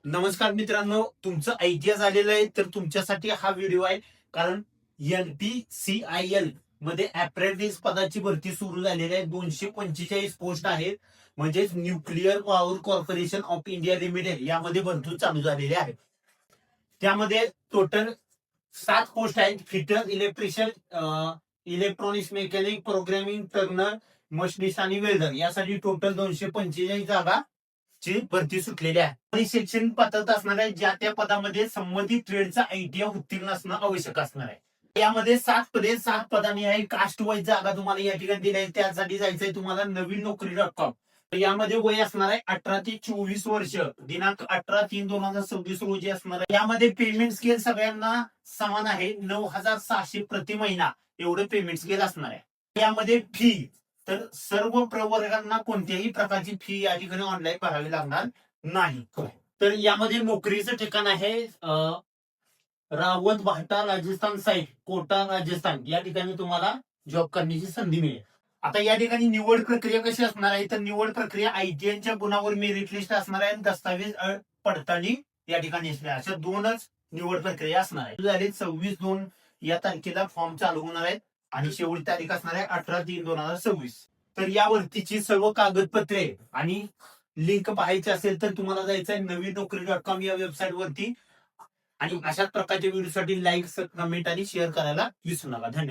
नमस्कार मित्रांनो, तुमचं ऐतिहास आलेलं आहे तर तुमच्यासाठी हा व्हिडिओ आहे. कारण NPCIL मध्ये अप्रेंटिस पदाची भरती सुरू झालेली आहे. 245 पोस्ट आहेत. म्हणजेच nuclear power corporation of India limited यामध्ये भरती चालू झालेली आहे. त्यामध्ये टोटल 7 पोस्ट आहेत. Fitter, electrician, electronics mechanic, programming, Turner, machinist आणि वेल्डर यासाठी टोटल 245 जागा ची भरती सुटलेली आहे. आणि शैक्षणिक पात्रता असणार आहे, ज्या त्या पदामध्ये संबंधित ट्रेडचा ITI उत्तीर्ण असणं आवश्यक असणार आहे. यामध्ये 7 पदांनी आहे. कास्ट वाईज जागा तुम्हाला या ठिकाणी दिल्या आहे. त्यासाठी जायचंय तुम्हाला नवीन नोकरी.com. यामध्ये वय असणार आहे 18 ते 24 वर्ष. दिनांक 18/3/2026 रोजी असणार आहे. यामध्ये पेमेंट स्केल सगळ्यांना समान आहे. 9,600 प्रति महिना एवढं पेमेंट स्केल असणार आहे. यामध्ये फी तर सर्व प्रवर्गांना कोणत्याही प्रकारची फी या ठिकाणी ऑनलाईन भरावी लागणार नाही. तर यामध्ये नोकरीचं ठिकाण आहे रावत भाटा राजस्थान साईड, कोटा राजस्थान या ठिकाणी तुम्हाला जॉब करण्याची संधी मिळेल. आता या ठिकाणी निवड प्रक्रिया कशी असणार आहे तर निवड प्रक्रिया ITIच्या गुणावर मेरिट लिस्ट असणार आहे आणि दस्तावेज पडताळणी या ठिकाणी असणार. अशा 2च निवड प्रक्रिया असणार आहे. 26/2 या तारखेला फॉर्म चालू होणार आहेत आणि शेवटची तारीख असणार आहे 18/3/2026. तर यावरतीची सर्व कागदपत्रे आणि लिंक पाहायची असेल तर तुम्हाला जायचं आहे नवीन नोकरी.com या वेबसाईट वरती. आणि अशाच प्रकारच्या व्हिडिओसाठी लाईक, कमेंट आणि शेअर करायला विसरू नका. धन्यवाद.